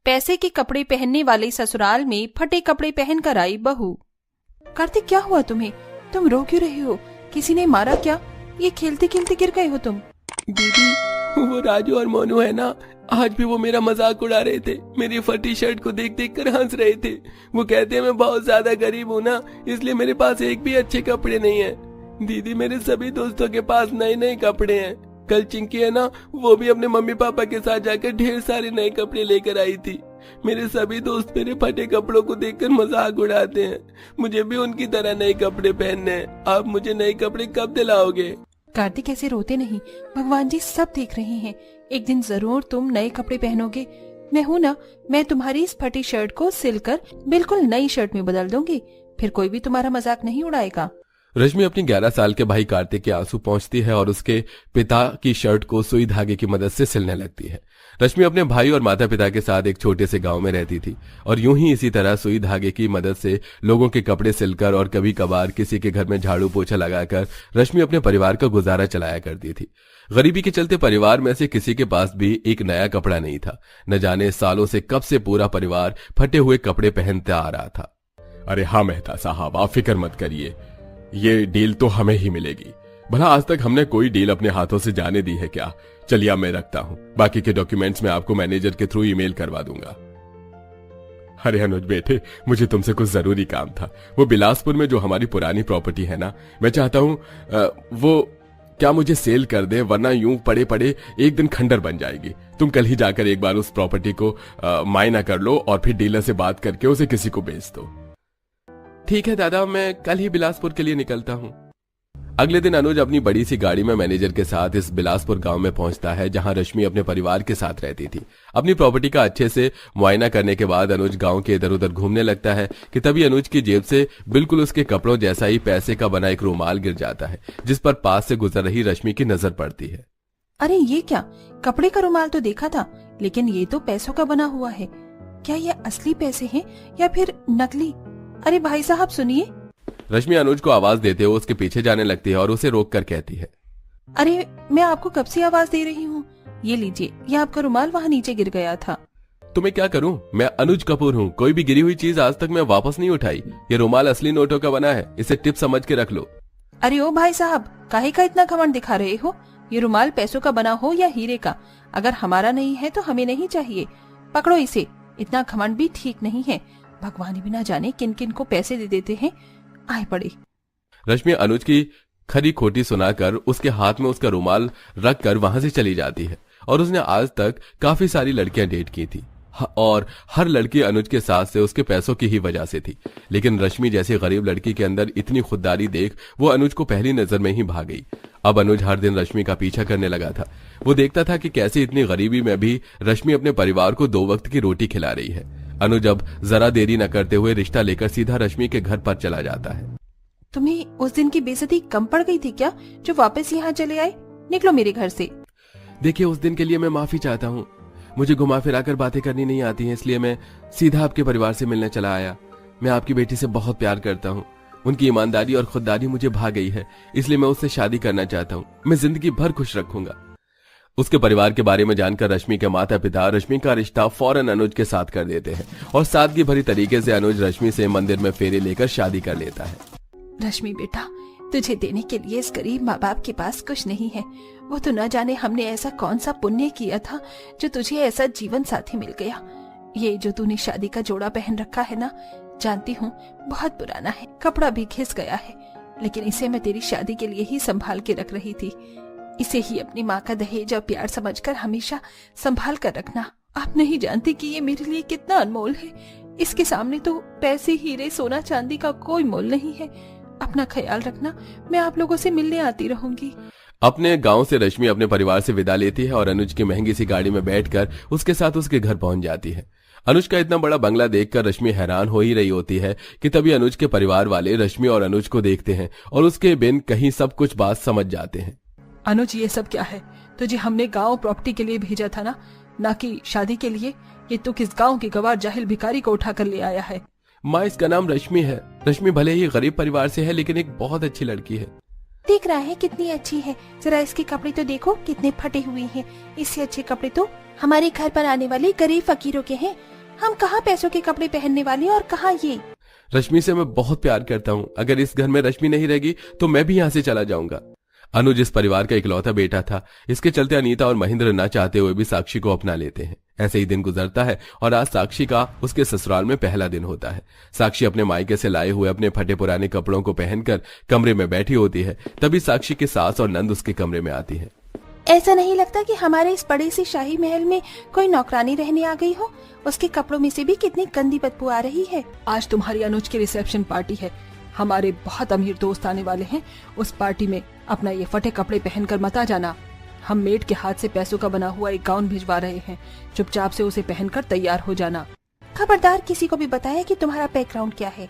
पैसे के कपड़े पहनने वाले ससुराल में फटे कपड़े पहन कर आई बहू। कार्तिक, क्या हुआ तुम्हें? तुम रो क्यों रहे हो? किसी ने मारा क्या? ये खेलते खेलते गिर गए हो तुम? दीदी, वो राजू और मोनू है ना, आज भी वो मेरा मजाक उड़ा रहे थे। मेरी फटी शर्ट को देख देख कर हंस रहे थे। वो कहते हैं मैं बहुत ज्यादा गरीब हूँ ना, इसलिए मेरे पास एक भी अच्छे कपड़े नहीं है। दीदी, मेरे सभी दोस्तों के पास नए नए कपड़े हैं। कल चिंकी है ना, वो भी अपने मम्मी पापा के साथ जाकर ढेर सारे नए कपड़े लेकर आई थी। मेरे सभी दोस्त मेरे फटे कपड़ों को देखकर मजाक उड़ाते हैं। मुझे भी उनकी तरह नए कपड़े पहनने हैं। आप मुझे नए कपड़े कब दिलाओगे? कार्तिक, ऐसे रोते नहीं, भगवान जी सब देख रहे हैं। एक दिन जरूर तुम नए कपड़े पहनोगे। मैं हूँ ना, मैं तुम्हारी इस फटी शर्ट को सिलकर बिल्कुल नई शर्ट में बदल दूंगी। फिर कोई भी तुम्हारा मजाक नहीं उड़ाएगा। रश्मि अपनी 11 साल के भाई कार्तिक के आंसू पहुंचती है और उसके पिता की शर्ट को सुई धागे की मदद से सिलने लगती है। रश्मि अपने भाई और माता पिता के साथ एक छोटे से गांव में रहती थी और यूं ही इसी तरह सुई धागे की मदद से लोगों के कपड़े सिलकर और कभी कभार किसी के घर में झाड़ू पोछा लगाकर रश्मि अपने परिवार का गुजारा चलाया करती थी। गरीबी के चलते परिवार में से किसी के पास भी एक नया कपड़ा नहीं था। न जाने सालों से कब से पूरा परिवार फटे हुए कपड़े पहनते आ रहा था। अरे हाँ मेहता साहब, आप फिक्र मत करिए, ये डील तो हमें ही मिलेगी। भला आज तक हमने कोई डील अपने हाथों से जाने दी है क्या? चलिए मैं रखता हूं, बाकी के डॉक्यूमेंट्स मैं आपको मैनेजर के थ्रू ईमेल करवा दूंगा। अरे अनुज बेटे, मुझे तुमसे कुछ जरूरी काम था। वो बिलासपुर में जो हमारी पुरानी प्रॉपर्टी है ना, मैं चाहता हूं वो क्या मुझे सेल कर दे, वरना यूं पड़े पड़े एक दिन खंडर बन जाएगी। तुम कल ही जाकर एक बार उस प्रॉपर्टी को मायना कर लो और फिर डीलर से बात करके उसे किसी को बेच दो। ठीक है दादा, मैं कल ही बिलासपुर के लिए निकलता हूँ। अगले दिन अनुज अपनी बड़ी सी गाड़ी में मैनेजर के साथ इस बिलासपुर गांव में पहुंचता है, जहां रश्मि अपने परिवार के साथ रहती थी। अपनी प्रॉपर्टी का अच्छे से मुआयना करने के बाद अनुज गांव के इधर उधर घूमने लगता है कि तभी अनुज की जेब से बिल्कुल उसके कपड़ों जैसा ही पैसे का बना एक रुमाल गिर जाता है, जिस पर पास से गुजर रही रश्मि की नजर पड़ती है। अरे ये क्या? कपड़े का रुमाल तो देखा था, लेकिन ये तो पैसों का बना हुआ है। क्या ये असली पैसे हैं या फिर नकली? अरे भाई साहब सुनिए। रश्मि अनुज को आवाज देते हुए उसके पीछे जाने लगती है और उसे रोक कर कहती है, अरे मैं आपको कब से आवाज दे रही हूँ, ये लीजिए, ये आपका रुमाल वहाँ नीचे गिर गया था। तो मैं क्या करूँ? मैं अनुज कपूर हूँ, कोई भी गिरी हुई चीज आज तक मैं वापस नहीं उठाई। ये रुमाल असली नोटों का बना है, इसे टिप समझ के रख लो। अरे ओ भाई साहब, काहे का इतना घमंड दिखा रहे हो? ये रुमाल पैसों का बना हो या हीरे का, अगर हमारा नहीं है तो हमें नहीं चाहिए। पकड़ो इसे, इतना घमंड भी ठीक नहीं है। भगवान भी ना जाने किन किन को पैसे दे देते हैं। आए पड़े। रश्मि अनुज की खरी खोटी सुनाकर उसके हाथ में उसका रुमाल रख कर वहां से चली जाती है। और उसने आज तक काफी सारी लड़कियां डेट की थी और हर लड़की अनुज के साथ से उसके पैसों की ही वजह से थी। लेकिन रश्मि जैसी गरीब लड़की के अंदर इतनी खुददारी देख वो अनुज को पहली नजर में ही भाग गई। अब अनुज हर दिन रश्मि का पीछा करने लगा था। वो देखता था कि कैसे इतनी गरीबी में भी रश्मि अपने परिवार को 2 वक्त की रोटी खिला रही है। अनुज अब जरा देरी न करते हुए रिश्ता लेकर सीधा रश्मि के घर पर चला जाता है। तुम्हें उस दिन की बेइज्जती कम पड़ गई थी क्या, जो वापस यहाँ चले आए? निकलो मेरे घर से। देखिए, उस दिन के लिए मैं माफी चाहता हूँ। मुझे घुमा फिरा कर बातें करनी नहीं आती हैं, इसलिए मैं सीधा आपके परिवार से मिलने चला आया। मैं आपकी बेटी से बहुत प्यार करता हूँ। उनकी ईमानदारी और खुददारी मुझे भा गई है, इसलिए मैं उससे शादी करना चाहता हूँ। मैं जिंदगी भर खुश रखूंगा। उसके परिवार के बारे में जानकर रश्मि के माता पिता रश्मि का रिश्ता फौरन अनुज के साथ कर देते हैं और सादगी भरी तरीके से अनुज रश्मि से मंदिर में फेरे लेकर शादी कर लेता है। रश्मि बेटा, तुझे देने के लिए इस गरीब माँ बाप के पास कुछ नहीं है। वो तो न जाने हमने ऐसा कौन सा पुण्य किया था जो तुझे ऐसा जीवन साथी मिल गया। ये जो तूने शादी का जोड़ा पहन रखा है ना, जानती हूँ बहुत पुराना है, कपड़ा भी घिस गया है, लेकिन इसे मैं तेरी शादी के लिए ही संभाल के रख रही थी। इसे ही अपनी माँ का दहेज और प्यार समझकर हमेशा संभाल कर रखना। आप नहीं जानती कि ये मेरे लिए कितना अनमोल है। इसके सामने तो पैसे, हीरे, सोना चांदी का कोई मोल नहीं है। अपना ख्याल रखना, मैं आप लोगों से मिलने आती रहूंगी। अपने गांव से रश्मि अपने परिवार से विदा लेती है और अनुज की महंगी सी गाड़ी में बैठकर उसके साथ उसके घर पहुंच जाती है। अनुज का इतना बड़ा बंगला देखकर रश्मि हैरान हो ही रही होती है कि तभी अनुज के परिवार वाले रश्मि और अनुज को देखते हैं और उसके बिन कहीं सब कुछ बात समझ जाते हैं। अनुज, ये सब क्या है? तुझे हमने गांव प्रॉपर्टी के लिए भेजा था ना कि शादी के लिए। ये तो किस गांव के गवार जाहिल भिखारी को उठा कर ले आया है। माँ, इसका नाम रश्मि है। रश्मि भले ही गरीब परिवार से है, लेकिन एक बहुत अच्छी लड़की है। देख रहा है कितनी अच्छी है, जरा इसके कपड़े तो देखो कितने फटे हुए हैं। इससे अच्छे कपड़े तो हमारे घर पर आने वाले गरीब फकीरों के हैं। हम कहाँ पैसों के कपड़े पहनने वाले और कहाँ ये। रश्मि से मैं बहुत प्यार करता हूँ। अगर इस घर में रश्मि नहीं रहेगी तो मैं भी यहाँ से चला जाऊंगा। अनुज इस परिवार का इकलौता बेटा था। इसके चलते अनीता और महेंद्र न चाहते हुए भी साक्षी को अपना लेते हैं। ऐसे ही दिन गुजरता है और आज साक्षी का उसके ससुराल में पहला दिन होता है। साक्षी अपने मायके से लाए हुए अपने फटे पुराने कपड़ों को पहनकर कमरे में बैठी होती है। तभी साक्षी की सास और नंद उसके कमरे में आती है। ऐसा नहीं लगता कि हमारे इस बड़े से शाही महल में कोई नौकरानी रहने आ गई हो? उसके कपड़ों में से भी कितनी गंदी बदबू आ रही है। आज तुम्हारी अनुज की रिसेप्शन पार्टी है। हमारे बहुत अमीर दोस्त आने वाले हैं। उस पार्टी में अपना ये फटे कपड़े पहनकर मत आ जाना। हम मेड के हाथ से पैसों का बना हुआ एक गाउन भिजवा रहे हैं। चुपचाप से उसे पहनकर तैयार हो जाना। खबरदार किसी को भी बताया कि तुम्हारा बैकग्राउंड क्या है।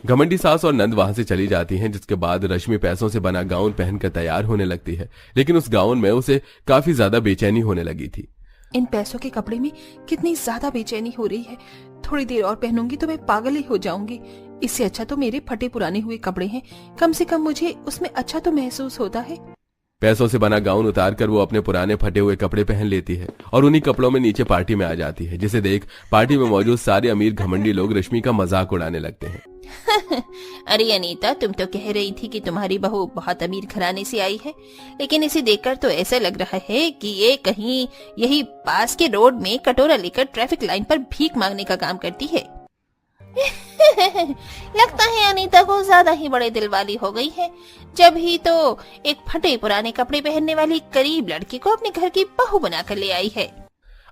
घमंडी सास और नंद वहां से चली जाती हैं, जिसके बाद रश्मि पैसों से बना गाउन पहनकर तैयार होने लगती है। लेकिन उस गाउन में उसे काफी ज्यादा बेचैनी होने लगी थी। इन पैसों के कपड़े में कितनी ज्यादा बेचैनी हो रही है। थोड़ी देर और पहनूंगी तो मैं पागल ही हो जाऊंगी। इससे अच्छा तो मेरे फटे पुराने हुए कपड़े हैं। कम से कम मुझे उसमें अच्छा तो महसूस होता है। पैसों से बना गाउन उतारकर वो अपने पुराने फटे हुए कपड़े पहन लेती है और उन्हीं कपड़ों में नीचे पार्टी में आ जाती है, जिसे देख पार्टी में मौजूद सारे अमीर घमंडी लोग रश्मि का मजाक उड़ाने लगते हैं। अरे अनीता, तुम तो कह रही थी कि तुम्हारी बहू बहुत अमीर घराने से आई है, लेकिन इसे देखकर तो ऐसा लग रहा है कि ये कहीं यही पास के रोड में कटोरा लेकर ट्रैफिक लाइन पर भीख मांगने का काम करती है। लगता है अनीता को ज्यादा ही बड़े दिल वाली हो गई है। जब ही तो एक फटे पुराने कपड़े पहनने वाली गरीब लड़की को अपने घर की बहू बनाकर ले आई है।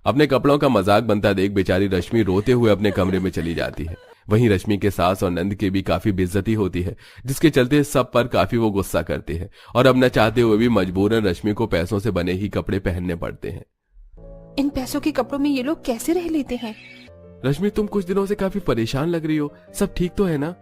अपने कपड़ों का मजाक बनता देख बेचारी रश्मि रोते हुए अपने कमरे में चली जाती है। वहीं रश्मि के सास और नंद की भी काफी बेइज्जती होती है, जिसके चलते सब पर काफी वो गुस्सा करते हैं और अब न चाहते हुए भी मजबूरन रश्मि को पैसों से बने ही कपड़े पहनने पड़ते हैं। इन पैसों के कपड़ों में ये लोग कैसे रह लेते हैं? रश्मि, तुम कुछ दिनों से काफी परेशान लग रही हो। सब ठीक तो है ना?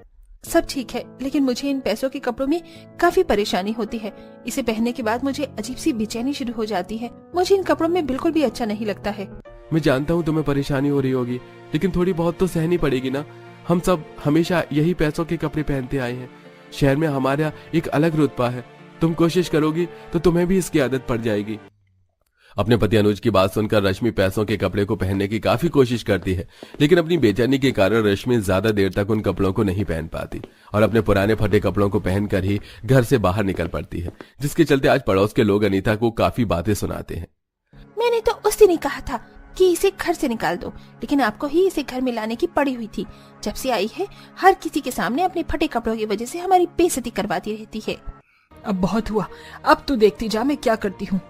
सब ठीक है, लेकिन मुझे इन पैसों के कपड़ों में काफी परेशानी होती है। इसे पहनने के बाद मुझे अजीब सी बेचैनी शुरू हो जाती है। मुझे इन कपड़ों में बिल्कुल भी अच्छा नहीं लगता है। मैं जानता हूँ तुम्हें परेशानी हो रही होगी, लेकिन थोड़ी बहुत तो सहनी पड़ेगी ना। हम सब हमेशा यही पैसों के कपड़े पहनते आए हैं। शहर में हमारा एक अलग रुतबा है। तुम कोशिश करोगी तो तुम्हें भी इसकी आदत पड़ जाएगी। अपने पति अनुज की बात सुनकर रश्मि पैसों के कपड़े को पहनने की काफी कोशिश करती है, लेकिन अपनी बेचैनी के कारण रश्मि ज्यादा देर तक उन कपड़ों को नहीं पहन पाती और अपने पुराने फटे कपड़ों को पहनकर ही घर से बाहर निकल पड़ती है, जिसके चलते आज पड़ोस के लोग अनीता को काफी बातें सुनाते हैं। मैंने तो उस दिन ही कहा था कि इसे घर से निकाल दो, लेकिन आपको ही इसे घर में लाने की पड़ी हुई थी। जब से आई है हर किसी के सामने अपने फटे कपड़ों की वजह से हमारी बेइज्जती करवाती रहती है। अब बहुत हुआ, अब तू देखती जा मैं क्या करती हूँ।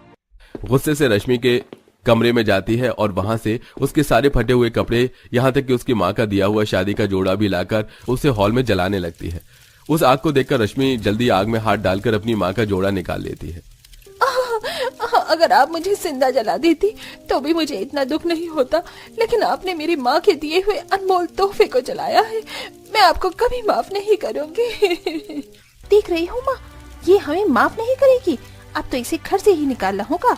गुस्से से रश्मि के कमरे में जाती है और वहां से उसके सारे फटे हुए कपड़े, यहाँ तक कि उसकी माँ का दिया हुआ शादी का जोड़ा भी लाकर उसे हॉल में जलाने लगती है। उस आग को देखकर रश्मि जल्दी आग में हाथ डालकर अपनी माँ का जोड़ा निकाल लेती है। अगर आप मुझे जिंदा जला देती तो भी मुझे इतना दुख नहीं होता, लेकिन आपने मेरी माँ के दिए हुए अनमोल तोहफे को जलाया है। मैं आपको कभी माफ नहीं करूंगी। देख रही हूँ माँ, ये हमें माफ नहीं करेगी। अब तो इसे घर से ही निकालना होगा।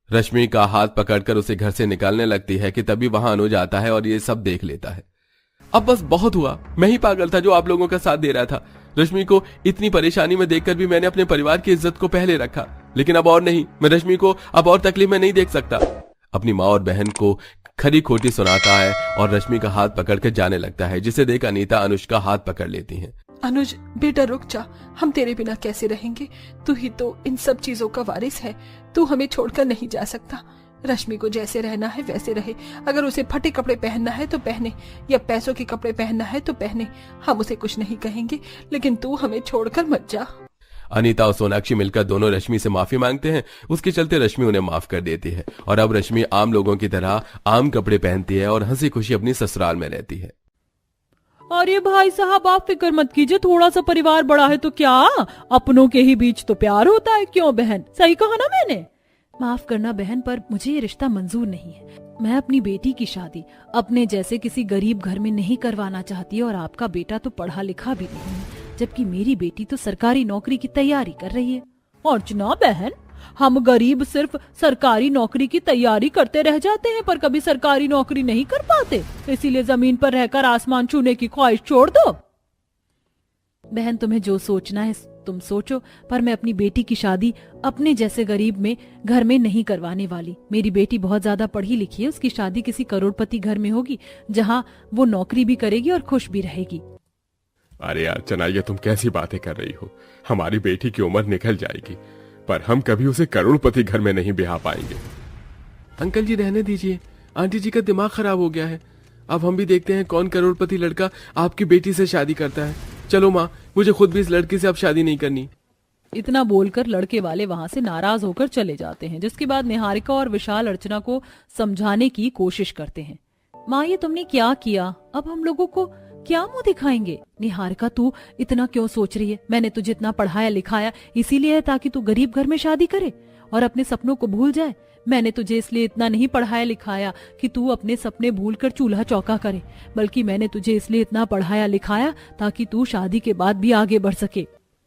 रश्मि का हाथ पकड़कर उसे घर से निकालने लगती है कि तभी वहां अनुज आता है और ये सब देख लेता है। अब बस बहुत हुआ, मैं ही पागल था जो आप लोगों का साथ दे रहा था। रश्मि को इतनी परेशानी में देखकर भी मैंने अपने परिवार की इज्जत को पहले रखा, लेकिन अब और नहीं। मैं रश्मि को अब और तकलीफ में नहीं देख सकता। अपनी माँ और बहन को खरी खोटी सुनाता है और रश्मि का हाथ पकड़कर जाने लगता है, जिसे देख अनीता अनुज का हाथ पकड़ लेती है। अनुज बेटा रुक जा, हम तेरे बिना कैसे रहेंगे? तू ही तो इन सब चीजों का वारिस है। तू हमें छोड़कर नहीं जा सकता। रश्मि को जैसे रहना है वैसे रहे। अगर उसे फटे कपड़े पहनना है तो पहने, या पैसों के कपड़े पहनना है तो पहने। हम उसे कुछ नहीं कहेंगे, लेकिन तू हमें छोड़कर मत जा। अनीता और सोनाक्षी मिलकर दोनों रश्मि से माफी मांगते हैं। उसके चलते रश्मि उन्हें माफ कर देती है और अब रश्मि आम लोगों की तरह आम कपड़े पहनती है और हंसी खुशी अपनी ससुराल में रहती है। अरे भाई साहब, आप फिक्र मत कीजिए। थोड़ा सा परिवार बड़ा है तो क्या, अपनों के ही बीच तो प्यार होता है। क्यों बहन, सही कहा ना मैंने? माफ करना बहन, पर मुझे ये रिश्ता मंजूर नहीं है। मैं अपनी बेटी की शादी अपने जैसे किसी गरीब घर में नहीं करवाना चाहती, और आपका बेटा तो पढ़ा लिखा भी नहीं है, जबकि मेरी बेटी तो सरकारी नौकरी की तैयारी कर रही है। अर्चना बहन, हम गरीब सिर्फ सरकारी नौकरी की तैयारी करते रह जाते हैं, पर कभी सरकारी नौकरी नहीं कर पाते। इसीलिए जमीन पर रहकर आसमान छूने की ख्वाहिश छोड़ दो। बहन, तुम्हें जो सोचना है तुम सोचो, पर मैं अपनी बेटी की शादी अपने जैसे गरीब में घर में नहीं करवाने वाली। मेरी बेटी बहुत ज्यादा पढ़ी लिखी है, उसकी शादी किसी करोड़पति घर में होगी जहाँ वो नौकरी भी करेगी और खुश भी रहेगी। अरे यार चना, ये तुम कैसी बातें कर रही हो? हमारी बेटी की उम्र निकल जाएगी, पर हम कभी उसे करोड़पति घर में नहीं ब्याह पाएंगे। अंकल जी रहने दीजिए, आंटी जी का दिमाग खराब हो गया है। अब हम भी देखते हैं कौन करोड़पति लड़का आपकी बेटी से शादी करता है। चलो माँ, मुझे खुद भी इस लड़के से अब शादी नहीं करनी। इतना बोलकर लड़के वाले वहां से नाराज होकर चले जाते हैं, जिसके बाद निहारिका और विशाल अर्चना को समझाने की कोशिश करते हैं। माँ, ये तुमने क्या किया? अब हम लोगों को क्या मुंह दिखाएंगे? निहारिका, तू इतना क्यों सोच रही है? मैंने तुझे इतना पढ़ाया लिखाया इसीलिए है ताकि तू गरीब घर में शादी करे और अपने सपनों को भूल जाए। मैंने तुझे इसलिए इतना नहीं पढ़ाया लिखाया कि तू अपने सपने भूलकर चूल्हा चौका करे, बल्कि मैंने तुझे इसलिए इतना पढ़ाया लिखाया ताकि तू शादी के बाद भी आगे बढ़ सके।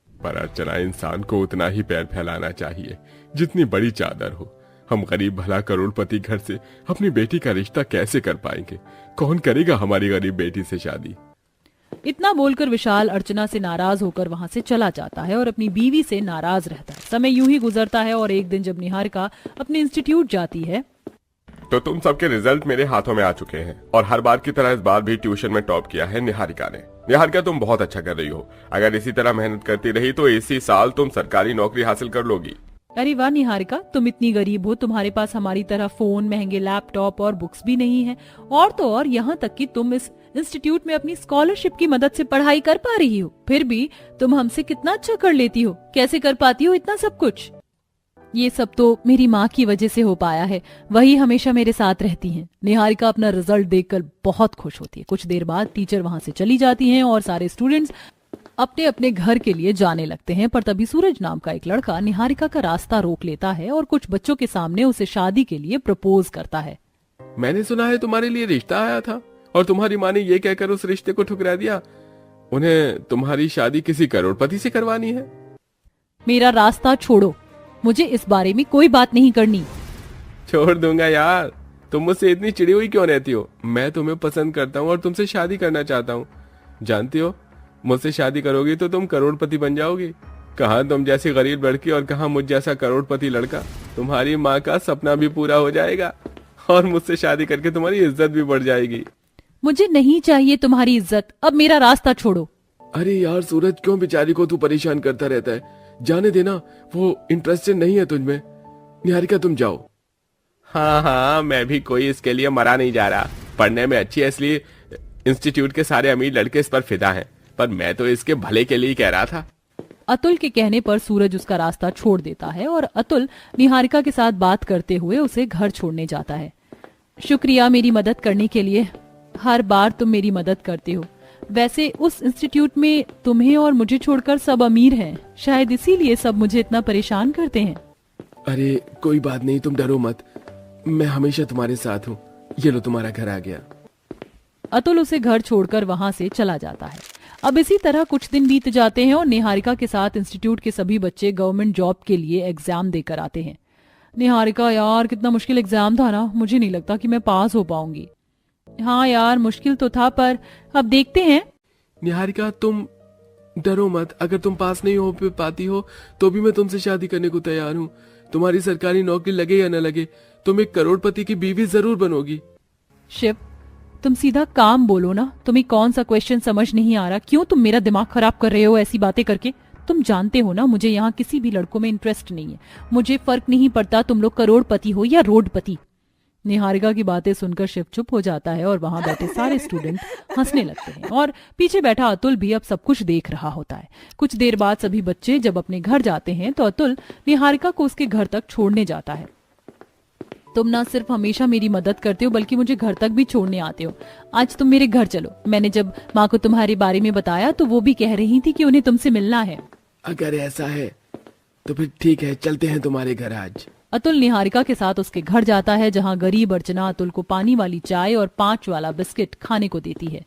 पर अर्चना, इंसान को उतना ही पैर फैलाना चाहिए जितनी बड़ी चादर हो। हम गरीब भला करोड़पति घर से अपनी बेटी का रिश्ता कैसे कर पाएंगे? कौन करेगा हमारी गरीब बेटी से शादी? इतना बोलकर विशाल अर्चना से नाराज होकर वहां से चला जाता है और अपनी बीवी से नाराज रहता है। समय यूं ही गुजरता है और एक दिन जब निहारिका अपने इंस्टीट्यूट जाती है तो तुम सबके रिजल्ट मेरे हाथों में आ चुके हैं और हर बार की तरह इस बार भी ट्यूशन में टॉप किया है निहारिका ने। निहारिका, तुम बहुत अच्छा कर रही हो। अगर इसी तरह मेहनत करती रही तो इसी साल तुम सरकारी नौकरी हासिल कर लोगी। अरे वाह निहारिका, तुम इतनी गरीब हो, तुम्हारे पास हमारी तरह फोन, महंगे लैपटॉप और बुक्स भी नहीं है। और तो और यहाँ तक कि तुम इस इंस्टीट्यूट में अपनी स्कॉलरशिप की मदद से पढ़ाई कर पा रही हो, फिर भी तुम हमसे कितना अच्छा कर लेती हो। कैसे कर पाती हो इतना सब कुछ? ये सब तो मेरी माँ की वजह से हो पाया है, वही हमेशा मेरे साथ रहती हैं। निहारिका अपना रिजल्ट देखकर बहुत खुश होती है। कुछ देर बाद टीचर वहां से चली जाती हैं और सारे स्टूडेंट्स अपने अपने घर के लिए जाने लगते हैं। पर तभी सूरज नाम का एक लड़का निहारिका का रास्ता रोक लेता है और कुछ बच्चों के सामने उसे शादी के लिए प्रपोज करता है। मैंने सुना है तुम्हारे लिए रिश्ता आया था और तुम्हारी माँ ने ये कहकर उस रिश्ते को ठुकरा दिया। उन्हें तुम्हारी शादी किसी करोड़पति से करवानी है। मेरा रास्ता छोड़ो, मुझे इस बारे में कोई बात नहीं करनी। छोड़ दूंगा यार, तुम मुझसे इतनी चिड़ी हुई क्यों रहती हो? मैं तुम्हें पसंद करता हूँ और तुमसे शादी करना चाहता हूँ। जानती हो, मुझसे शादी करोगी तो तुम करोड़पति बन जाओगी। कहाँ तुम जैसी गरीब लड़की और कहाँ मुझ जैसा करोड़पति लड़का। तुम्हारी माँ का सपना भी पूरा हो जाएगा और मुझसे शादी करके तुम्हारी इज्जत भी बढ़ जाएगी। मुझे नहीं चाहिए तुम्हारी इज्जत, अब मेरा रास्ता छोड़ो। अरे यार सूरज, क्यों बेचारी को तू परेशान करता रहता है? जाने देना, वो इंटरेस्टेड नहीं है तुझमें। निहारिका, तुम जाओ। हाँ, मैं भी कोई इसके लिए मरा नहीं जा रहा। पढ़ने में अच्छी है इसलिए इंस्टीट्यूट के सारे अमीर लड़के इस पर फिदा हैं, पर मैं तो इसके भले के लिए ही कह रहा था। अतुल के कहने पर सूरज उसका रास्ता छोड़ देता है और अतुल निहारिका के साथ बात करते हुए उसे घर छोड़ने जाता है। शुक्रिया मेरी मदद करने के लिए, हर बार तुम मेरी मदद करते हो। वैसे उस इंस्टीट्यूट में तुम्हें और मुझे छोड़कर सब अमीर हैं, शायद इसीलिए सब मुझे इतना परेशान करते हैं। अरे कोई बात नहीं, तुम डरो मत, मैं हमेशा तुम्हारे साथ हूँ। ये लो, तुम्हारा घर आ गया। अतुल उसे घर छोड़कर वहां से चला जाता है। अब इसी तरह कुछ दिन बीत जाते हैं और निहारिका के साथ इंस्टीट्यूट के सभी बच्चे गवर्नमेंट जॉब के लिए एग्जाम देकर आते हैं। निहारिका, यार कितना मुश्किल एग्जाम था ना, मुझे नहीं लगता कि मैं पास हो पाऊंगी। हाँ यार, मुश्किल तो था, पर अब देखते हैं। निहारिका, तुम डरो मत, अगर तुम पास नहीं हो पाती हो तो भी मैं तुमसे शादी करने को तैयार हूँ। तुम्हारी सरकारी नौकरी लगे या न लगे, तुम एक करोड़पति की बीवी जरूर बनोगी। शिव, तुम सीधा काम बोलो ना, तुम्हें कौन सा क्वेश्चन समझ नहीं आ रहा? क्यों तुम मेरा दिमाग खराब कर रहे हो ऐसी बातें करके? तुम जानते हो ना, मुझे यहाँ किसी भी लड़कों में इंटरेस्ट नहीं है। मुझे फर्क नहीं पड़ता तुम लोग करोड़पति हो या रोडपति। निहारिका की बातें सुनकर शिव चुप हो जाता है और वहां बैठे सारे स्टूडेंट हंसने लगते हैं और पीछे बैठा अतुल भी अब सब कुछ देख रहा होता है। कुछ देर बाद सभी बच्चे जब अपने घर जाते हैं तो अतुल निहारिका को उसके घर तक छोड़ने जाता है। तुम ना सिर्फ हमेशा मेरी मदद करते हो बल्कि मुझे घर तक भी छोड़ने आते हो। आज तुम मेरे घर चलो। मैंने जब माँ को तुम्हारे बारे में बताया तो वो भी कह रही थी कि उन्हें तुमसे मिलना है। अगर ऐसा है तो फिर ठीक है, चलते हैं तुम्हारे घर आज। अतुल निहारिका के साथ उसके घर जाता है जहाँ गरीब अर्चना अतुल को पानी वाली चाय और 5 वाला बिस्किट खाने को देती है।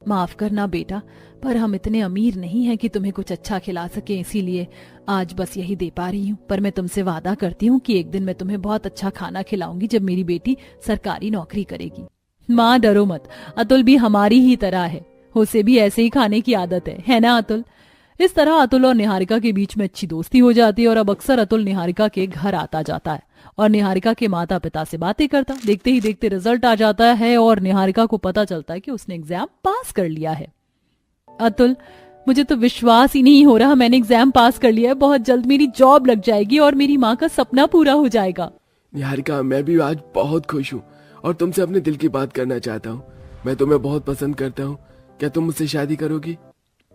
माफ करना बेटा, पर हम इतने अमीर नहीं हैं कि तुम्हें कुछ अच्छा खिला सके, इसीलिए आज बस यही दे पा रही हूँ। पर मैं तुमसे वादा करती हूँ कि एक दिन मैं तुम्हें बहुत अच्छा खाना खिलाऊंगी जब मेरी बेटी सरकारी नौकरी करेगी। माँ डरो मत, अतुल भी हमारी ही तरह है, उसे भी ऐसे ही खाने की आदत है ना अतुल? इस तरह अतुल और निहारिका के बीच में अच्छी दोस्ती हो जाती है और अब अक्सर अतुल निहारिका के घर आता जाता है और निहारिका के माता पिता से बातें करता। देखते ही देखते रिजल्ट आ जाता है और निहारिका को पता चलता है कि उसने एग्जाम पास कर लिया है। अतुल, मुझे तो विश्वास ही नहीं हो रहा, मैंने एग्जाम पास कर लिया है। बहुत जल्द मेरी जॉब लग जाएगी और मेरी माँ का सपना पूरा हो जाएगा। निहारिका, मैं भी आज बहुत खुश हूँ और तुमसे अपने दिल की बात करना चाहता हूँ। मैं तुम्हें बहुत पसंद करता हूँ। क्या तुम मुझसे शादी करोगी?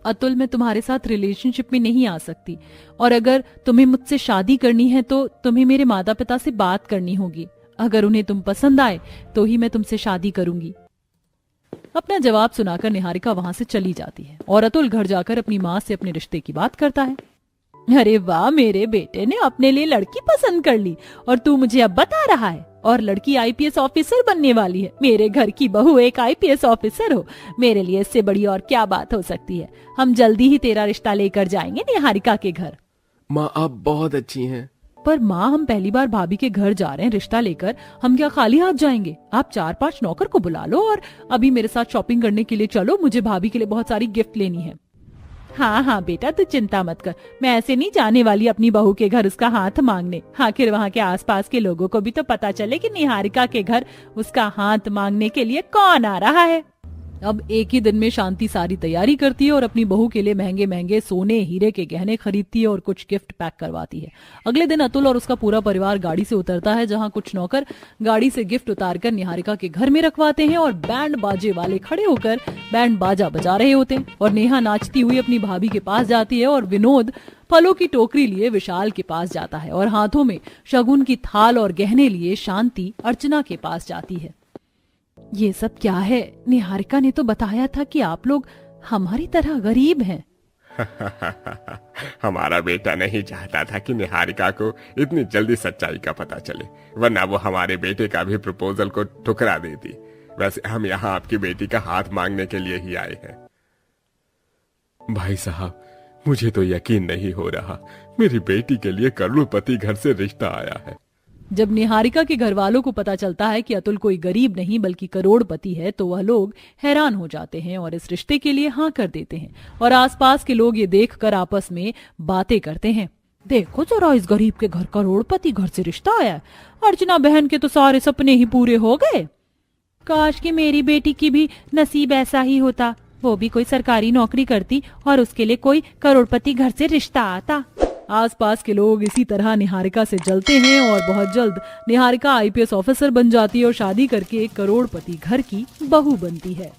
अतुल, मैं तुम्हारे साथ रिलेशनशिप में नहीं आ सकती और अगर तुम्हें मुझसे शादी करनी है तो तुम्हें मेरे माता पिता से बात करनी होगी। अगर उन्हें तुम पसंद आए तो ही मैं तुमसे शादी करूंगी। अपना जवाब सुनाकर निहारिका वहां से चली जाती है और अतुल घर जाकर अपनी माँ से अपने रिश्ते की बात करता है। अरे वाह, मेरे बेटे ने अपने लिए लड़की पसंद कर ली और तू मुझे अब बता रहा है। और लड़की आईपीएस ऑफिसर बनने वाली है। मेरे घर की बहू एक आईपीएस ऑफिसर हो, मेरे लिए इससे बड़ी और क्या बात हो सकती है। हम जल्दी ही तेरा रिश्ता लेकर जाएंगे निहारिका के घर। माँ, आप बहुत अच्छी हैं। पर माँ, हम पहली बार भाभी के घर जा रहे हैं रिश्ता लेकर, हम क्या खाली हाथ जाएंगे? आप 4-5 नौकर को बुला लो और अभी मेरे साथ शॉपिंग करने के लिए चलो। मुझे भाभी के लिए बहुत सारी गिफ्ट लेनी है। हाँ हाँ बेटा, तू चिंता मत कर, मैं ऐसे नहीं जाने वाली अपनी बहू के घर उसका हाथ मांगने। आखिर वहाँ के आसपास के लोगों को भी तो पता चले कि निहारिका के घर उसका हाथ मांगने के लिए कौन आ रहा है। अब एक ही दिन में शांति सारी तैयारी करती है और अपनी बहू के लिए महंगे महंगे सोने हीरे के गहने खरीदती है और कुछ गिफ्ट पैक करवाती है। अगले दिन अतुल और उसका पूरा परिवार गाड़ी से उतरता है, जहां कुछ नौकर गाड़ी से गिफ्ट उतारकर निहारिका के घर में रखवाते हैं और बैंड बाजे वाले खड़े होकर बैंड बाजा बजा रहे होते हैं। और नेहा नाचती हुई अपनी भाभी के पास जाती है और विनोद फलों की टोकरी लिए विशाल के पास जाता है और हाथों में शगुन की थाल और गहने लिए शांति अर्चना के पास जाती है। ये सब क्या है? निहारिका ने तो बताया था कि आप लोग हमारी तरह गरीब हैं। हमारा बेटा नहीं चाहता था कि निहारिका को इतनी जल्दी सच्चाई का पता चले, वरना वो हमारे बेटे का भी प्रपोजल को ठुकरा देती। वैसे हम यहाँ आपकी बेटी का हाथ मांगने के लिए ही आए हैं। भाई साहब, मुझे तो यकीन नहीं हो रहा, मेरी बेटी के लिए करोड़पति घर से रिश्ता आया है। जब निहारिका के घर वालों को पता चलता है कि अतुल कोई गरीब नहीं बल्कि करोड़पति है तो वह लोग हैरान हो जाते हैं और इस रिश्ते के लिए हाँ कर देते हैं। और आसपास के लोग ये देखकर आपस में बातें करते हैं। देखो जरा, इस गरीब के घर करोड़पति घर से रिश्ता आया है। अर्चना बहन के तो सारे सपने ही पूरे हो गए। काश कि मेरी बेटी की भी नसीब ऐसा ही होता, वो भी कोई सरकारी नौकरी करती और उसके लिए कोई करोड़पति घर से रिश्ता आता। आसपास के लोग इसी तरह निहारिका से जलते हैं और बहुत जल्द निहारिका आईपीएस ऑफिसर बन जाती है और शादी करके एक करोड़पति घर की बहू बनती है।